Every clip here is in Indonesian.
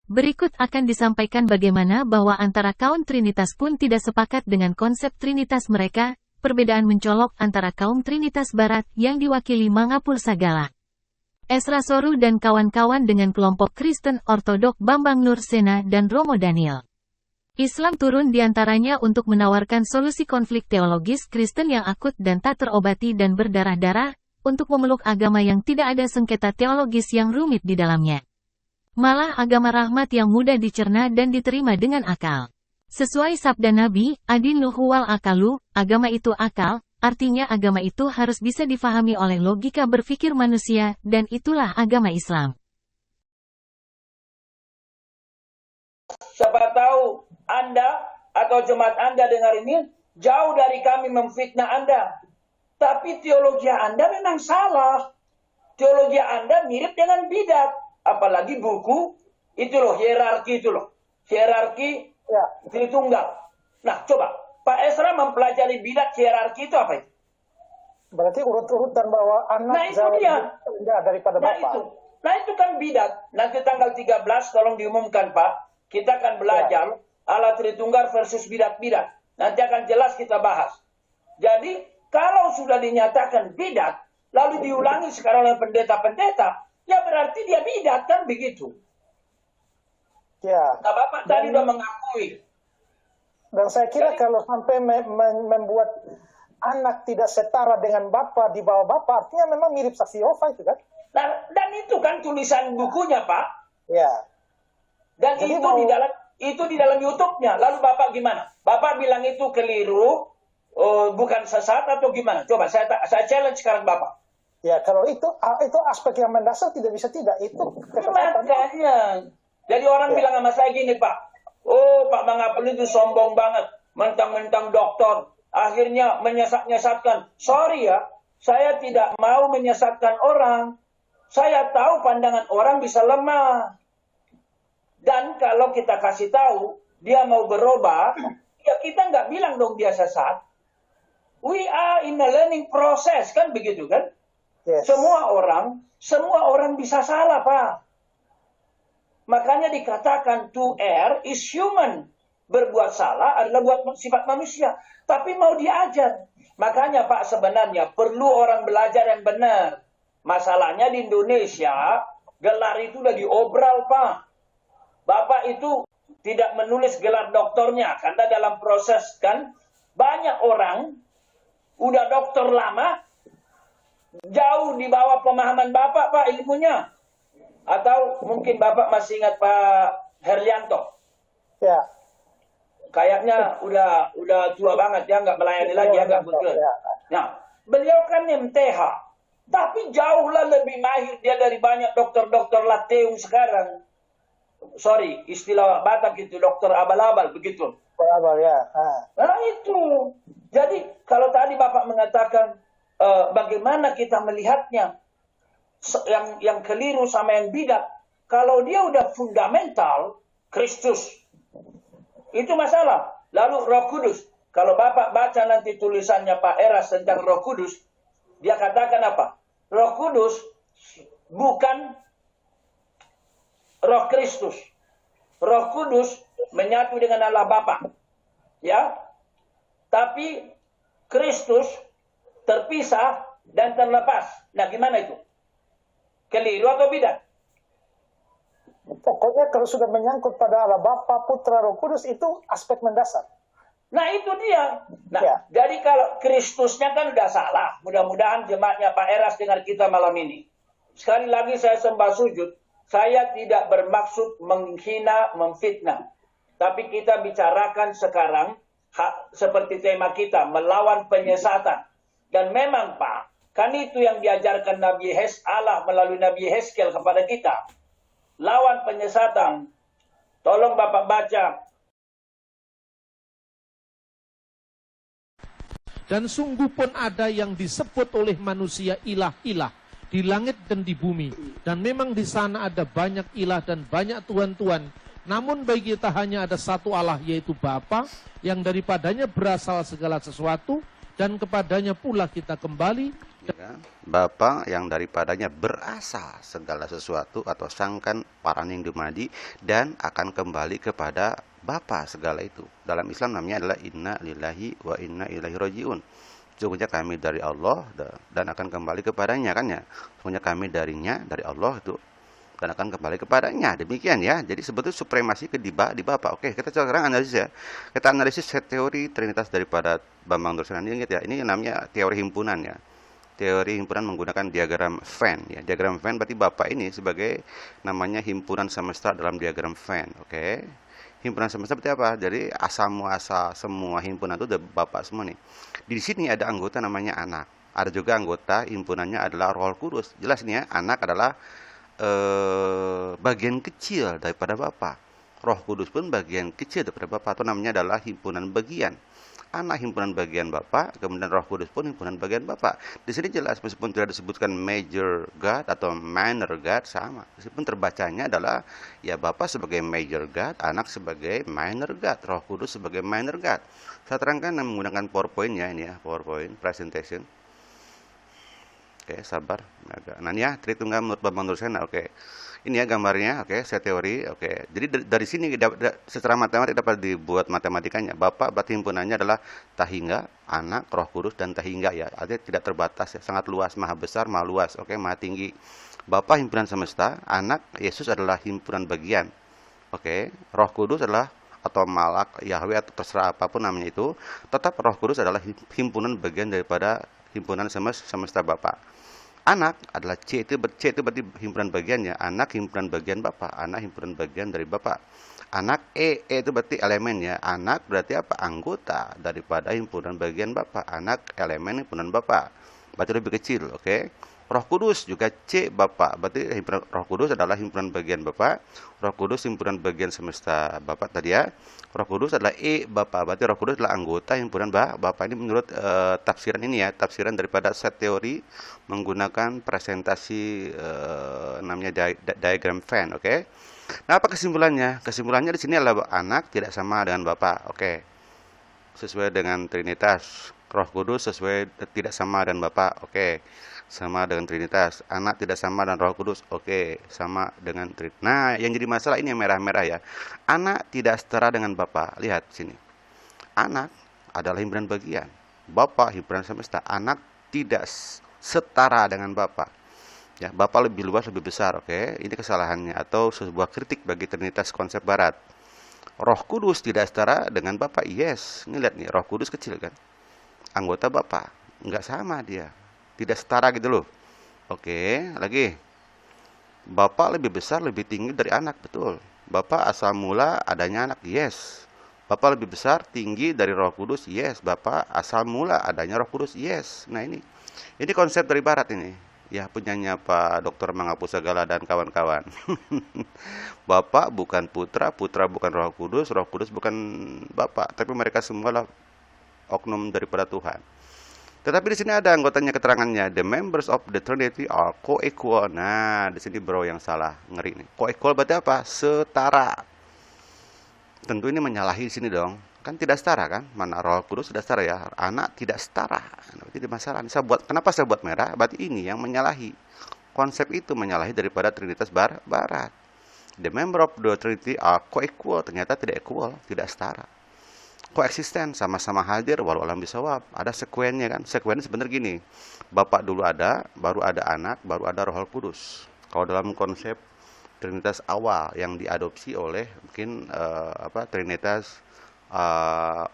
Berikut akan disampaikan bagaimana bahwa antara kaum Trinitas pun tidak sepakat dengan konsep Trinitas mereka, perbedaan mencolok antara kaum Trinitas Barat yang diwakili Mangapul Sagala, Esra Soru dan kawan-kawan dengan kelompok Kristen Ortodok Bambang Nursena dan Romo Daniel. Islam turun diantaranya untuk menawarkan solusi konflik teologis Kristen yang akut dan tak terobati dan berdarah-darah, untuk memeluk agama yang tidak ada sengketa teologis yang rumit di dalamnya. Malah agama rahmat yang mudah dicerna dan diterima dengan akal. Sesuai sabda Nabi, Adinuhu wal akalu, agama itu akal, artinya agama itu harus bisa difahami oleh logika berpikir manusia, dan itulah agama Islam. Siapa tahu Anda atau jemaat Anda dengar ini, jauh dari kami memfitnah Anda. Tapi teologi Anda memang salah. Teologi Anda mirip dengan bidat. Apalagi buku, itu loh, hierarki itu loh. Hierarki Tritunggal. Nah, coba, Pak Esra mempelajari bidat hierarki itu apa itu? Berarti urut-urutan bahwa anak jauh rendah daripada bapak. Itu kan bidat. Nanti tanggal 13, tolong diumumkan Pak. Kita akan belajar ala Tritunggal versus bidat-bidat. Nanti akan jelas kita bahas. Jadi, kalau sudah dinyatakan bidat, lalu diulangi sekarang oleh pendeta-pendeta, ya berarti dia bidat, kan begitu. Ya. Nah, Bapak tadi sudah mengakui. Dan saya kira kalau sampai membuat anak tidak setara dengan bapak di bawah bapak, artinya memang mirip saksi Yehova itu kan? Nah, dan itu kan tulisan bukunya Pak. Ya. Dan jadi itu di dalam YouTube-nya. Lalu Bapak gimana? Bapak bilang itu keliru, bukan sesat atau gimana? Coba saya challenge sekarang Bapak. Ya, kalau itu aspek yang mendasar tidak bisa tidak. Itu kesesatan. Makanya. Jadi orang bilang sama saya gini, Pak. Oh, Pak Mangapul itu sombong banget. Mentang-mentang dokter. Akhirnya menyesat-nyesatkan. Sorry ya, saya tidak mau menyesatkan orang. Saya tahu pandangan orang bisa lemah. Dan kalau kita kasih tahu, dia mau berubah, ya kita nggak bilang dong dia sesat. We are in a learning process, kan begitu kan? Yes. Semua orang bisa salah, Pak. Makanya dikatakan to err is human. Berbuat salah adalah buat sifat manusia. Tapi mau diajar. Makanya Pak sebenarnya perlu orang belajar yang benar. Masalahnya di Indonesia, gelar itu udah diobral, Pak. Bapak itu tidak menulis gelar doktornya. Karena dalam proses kan, banyak orang udah dokter lama, jauh di bawah pemahaman Bapak, Pak, ilmunya. Atau mungkin Bapak masih ingat Pak Herlianto? Ya. Kayaknya udah tua banget ya, nggak melayani lagi ya, nggak betul. Nah, beliau kan MTH, tapi jauhlah lebih mahir dia dari banyak dokter-dokter lateum sekarang. Sorry, istilah Batak itu dokter abal-abal begitu. Abal ya. Nah itu. Jadi kalau tadi Bapak mengatakan bagaimana kita melihatnya, yang keliru sama yang bidat. Kalau dia udah fundamental, Kristus, itu masalah. Lalu Roh Kudus. Kalau Bapak baca nanti tulisannya Pak Eras tentang Roh Kudus, dia katakan apa? Roh Kudus bukan Roh Kristus. Roh Kudus menyatu dengan Allah Bapa. Ya. Tapi Kristus terpisah dan terlepas. Nah, gimana itu? Keliru atau bidat? Pokoknya kalau sudah menyangkut pada Allah Bapa, Putra, Roh Kudus, itu aspek mendasar. Nah itu dia. Nah, jadi kalau Kristusnya kan udah salah. Mudah-mudahan jemaatnya Pak Eras dengar kita malam ini. Sekali lagi saya sembah sujud. Saya tidak bermaksud menghina, memfitnah. Tapi kita bicarakan sekarang seperti tema kita, melawan penyesatan. Dan memang Pak, kan itu yang diajarkan Nabi Allah melalui Nabi Hezkel kepada kita. Lawan penyesatan. Tolong Bapak baca. Dan sungguh pun ada yang disebut oleh manusia ilah-ilah di langit dan di bumi. Dan memang di sana ada banyak ilah dan banyak tuhan-tuhan. Namun bagi kita hanya ada satu Allah, yaitu Bapa, yang daripadanya berasal segala sesuatu, dan kepadanya pula kita kembali, Ya kan? Bapa yang daripadanya berasal segala sesuatu atau sangkan paraning dumadi dan akan kembali kepada Bapa segala itu. Dalam Islam namanya adalah inna lillahi wa inna ilaihi rajiun. Sesungguhnya kami dari Allah dan akan kembali kepadanya kan ya. Sesungguhnya kami darinya dari Allah itu dan akan kembali kepadanya. Demikian ya. Jadi sebetulnya supremasi di Bapa. Oke, kita sekarang analisis ya. Kita analisis teori Trinitas daripada Bambang Drusana. Ingat ya, ini namanya teori himpunan ya. Teori himpunan menggunakan diagram Venn ya. Diagram Venn berarti Bapak ini sebagai namanya himpunan semesta dalam diagram Venn. Oke. Himpunan semesta berarti apa? Jadi asal muasal semua himpunan itu udah Bapak semua nih. Di sini ada anggota namanya anak. Ada juga anggota himpunannya adalah Roh Kudus. Jelas nih ya, anak adalah bagian kecil daripada Bapak. Roh Kudus pun bagian kecil daripada Bapak. Itu namanya adalah himpunan bagian. Anak himpunan bagian Bapak, kemudian Roh Kudus pun himpunan bagian Bapak. Di sini jelas meskipun tidak disebutkan major God atau minor God sama. Meskipun terbacanya adalah ya Bapak sebagai major God, anak sebagai minor God, Roh Kudus sebagai minor God. Saya terangkan menggunakan PowerPoint ya ini ya, PowerPoint presentation. Oke, sabar. Nah, ini ya Tritunggal menurut Bambang Drusana. Oke. Ini ya gambarnya, oke, saya teori, oke. Jadi dari sini secara matematik dapat dibuat matematikanya. Bapak berarti himpunannya adalah Tahingga, anak, Roh Kudus, dan Tahingga ya. Artinya tidak terbatas ya, sangat luas, maha besar, maha luas, oke, maha tinggi. Bapak himpunan semesta, anak, Yesus adalah himpunan bagian. Oke, Roh Kudus adalah atau Malak, Yahweh atau terserah apapun namanya itu, tetap Roh Kudus adalah himpunan bagian daripada himpunan semesta Bapak. Anak adalah C itu berarti himpunan bagiannya. Anak himpunan bagian Bapak. Anak himpunan bagian dari Bapak. Anak E itu berarti elemennya. Anak berarti apa? Anggota daripada himpunan bagian Bapak. Anak elemen himpunan Bapak. Berarti lebih kecil, oke? Roh Kudus juga C Bapak. Berarti Roh Kudus adalah himpunan bagian Bapak. Roh Kudus himpunan bagian semesta Bapak tadi ya. Roh Kudus adalah E Bapak. Berarti Roh Kudus adalah anggota himpunan Bapak. Ini menurut tafsiran ini ya, tafsiran daripada set teori menggunakan presentasi namanya diagram Venn, oke? Nah, apa kesimpulannya? Kesimpulannya di sini adalah anak tidak sama dengan Bapak, oke? Sesuai dengan Trinitas. Roh Kudus tidak sama dengan Bapak, oke? Sama dengan Trinitas. Anak tidak sama dengan Roh Kudus, oke? Sama dengan Trinitas. Nah, yang jadi masalah ini yang merah-merah ya. Anak tidak setara dengan Bapak. Lihat sini. Anak adalah himpunan bagian. Bapak himpunan semesta. Anak tidak setara dengan Bapak. Ya, Bapak lebih luas, lebih besar, oke? Ini kesalahannya atau sebuah kritik bagi Trinitas konsep Barat. Roh Kudus tidak setara dengan Bapak. Yes, ini lihat nih, Roh Kudus kecil kan? Anggota Bapak, nggak sama dia. Tidak setara gitu loh. Oke, lagi. Bapak lebih besar, lebih tinggi dari anak, betul. Bapak asal mula adanya anak, yes. Bapak lebih besar, tinggi dari Roh Kudus, yes. Bapak asal mula adanya Roh Kudus, yes. Nah ini konsep dari Barat ini. Ya punyanya Pak Dr. Mangapul Sagala dan kawan-kawan. Bapak bukan putra, putra bukan Roh Kudus bukan Bapak. Tapi mereka semua lah oknum daripada Tuhan. Tetapi di sini ada anggotanya keterangannya. The members of the Trinity are co-equal. Nah, di sini bro yang salah, ngeri nih. Co-equal berarti apa? Setara. Tentu ini menyalahi di sini dong. Kan tidak setara kan? Mana Roh Kudus sudah setara ya. Anak tidak setara. Nah, berarti masalah. Kenapa saya buat merah? Berarti ini yang menyalahi. Konsep itu menyalahi daripada Trinitas Barat. The member of the Trinity are co-equal. Ternyata tidak equal, tidak setara. Koeksisten, sama-sama hadir walau alam bisawab. Ada sekuennya kan? Sekuennya sebenarnya gini. Bapak dulu ada, baru ada anak, baru ada Roh Kudus. Kalau dalam konsep Trinitas awal yang diadopsi oleh mungkin Trinitas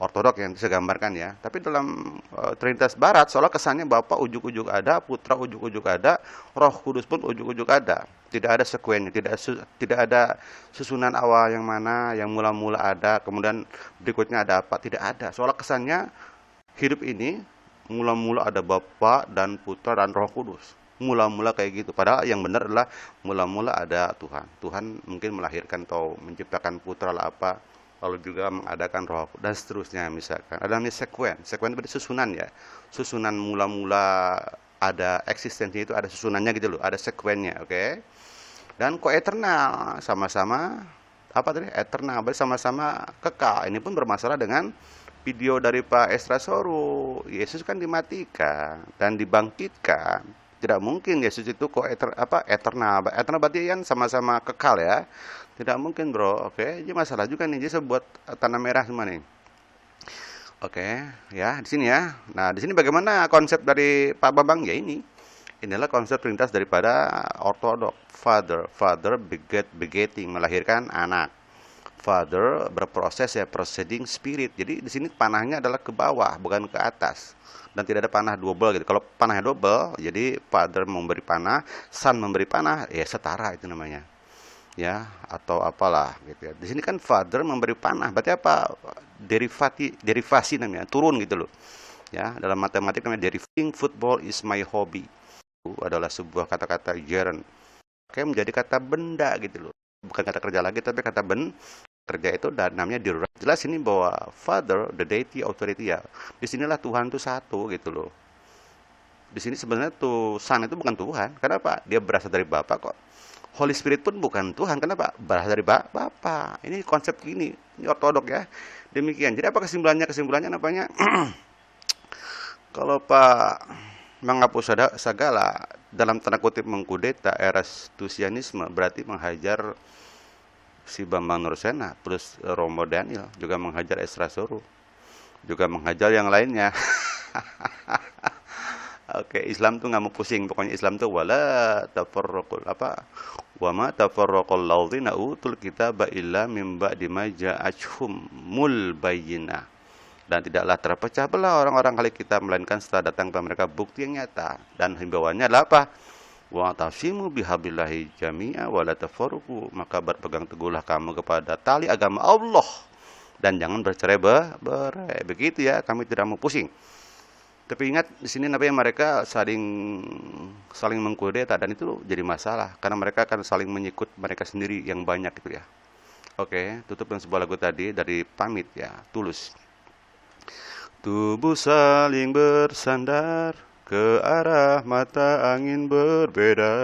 ortodok yang bisa gambarkan ya. Tapi dalam Trinitas Barat seolah kesannya Bapak ujuk-ujuk ada, Putra ujuk-ujuk ada, Roh Kudus pun ujuk-ujuk ada. Tidak ada sekuennya, tidak ada susunan awal yang mana, yang mula-mula ada, kemudian berikutnya ada apa, tidak ada. Seolah kesannya hidup ini mula-mula ada Bapa dan Putra dan Roh Kudus. Mula-mula kayak gitu. Padahal yang benar adalah mula-mula ada Tuhan. Tuhan mungkin melahirkan atau menciptakan Putra lah apa, lalu juga mengadakan Roh dan seterusnya misalkan. Ada namanya sekuen. Sekuen berarti susunan ya. Susunan mula-mula ada eksistensinya itu ada susunannya gitu loh, ada sekuennya, oke? Dan koeternal, sama-sama apa tadi? Eternal, berarti sama-sama kekal. Ini pun bermasalah dengan video dari Pak Esra Soru, Yesus kan dimatikan dan dibangkitkan. Tidak mungkin Yesus itu kok eternal. Eternal berarti kan sama-sama kekal ya. Tidak mungkin, bro. Oke, ini masalah juga nih. Jadi saya buat tanda merah semua nih. Oke, ya di sini ya. Nah, di sini bagaimana konsep dari Pak Bambang? Ya ini. Inilah konsep Trinitas daripada ortodok. Father begetting, melahirkan anak. Father berproses ya, proceeding spirit. Jadi di sini panahnya adalah ke bawah, bukan ke atas. Dan tidak ada panah double gitu. Kalau panahnya double, jadi Father memberi panah, Son memberi panah, ya setara itu namanya. Ya, atau apalah gitu ya. Di sini kan Father memberi panah. Berarti apa? Derivasi namanya, turun gitu loh. Ya, dalam matematik namanya derivating. Football is my hobby. Itu adalah sebuah kata-kata gerund. Kayak menjadi kata benda gitu loh. Bukan kata kerja lagi, tapi kata kerja itu dan namanya direct. Jelas ini bahwa Father, the deity, authority ya. Disinilah Tuhan itu satu gitu loh. Di sini sebenarnya tuh Son itu bukan Tuhan. Kenapa? Dia berasal dari Bapa kok. Holy Spirit pun bukan Tuhan. Kenapa? Berasal dari Bapa. Ini konsep gini. Ini ortodok ya. Demikian. Jadi apa kesimpulannya? Kesimpulannya apanya? Kalau Pak menghapus segala dalam tanda kutip mengkudeta Erastusianisme berarti menghajar si Bambang Nursena plus Romo Daniel, juga menghajar Esra Soru, juga menghajar yang lainnya. Oke, Islam tuh nggak mau pusing. Pokoknya Islam tuh wala tafarraqul wama tafarraqul ladzina utul kitaba illa mim ba'di ma ja'atuhumul bayyinah. Dan tidaklah terpecah belah orang-orang kali kita melainkan setelah datang kepada mereka bukti yang nyata. Dan himbauannya adalah apa? Wa tasimu bihablillahi jami'a wa la tafarruqu, maka berpegang teguhlah kamu kepada tali agama Allah dan jangan bercerai-berai. Begitu ya, kami tidak mau pusing. Tapi ingat di sini namanya mereka saling mengkudeta dan itu jadi masalah karena mereka akan saling menyikut mereka sendiri yang banyak itu ya. Oke, tutup dengan sebuah lagu tadi dari Pamit ya, Tulus. Tubuh saling bersandar ke arah mata angin berbeda.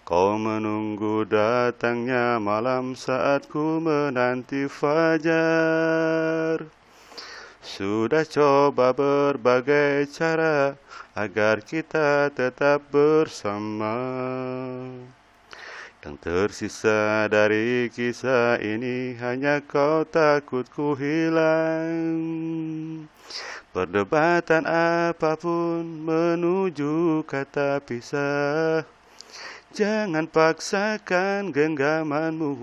Kau menunggu datangnya malam saat ku menanti fajar. Sudah coba berbagai cara agar kita tetap bersama. Yang tersisa dari kisah ini hanya kau takut ku hilang. Perdebatan apapun menuju kata pisah. Jangan paksakan genggamanmu.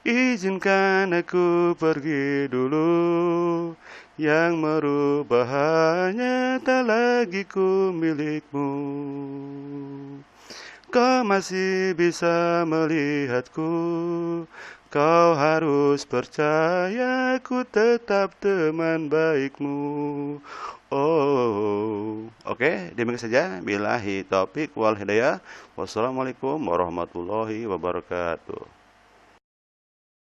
Izinkan aku pergi dulu. Yang merubah hanya tak lagi ku milikmu. Kau masih bisa melihatku. Kau harus percaya ku tetap teman baikmu. Oh, oke, demikian saja. Billahi taufik wal hidayah. Wassalamualaikum warahmatullahi wabarakatuh.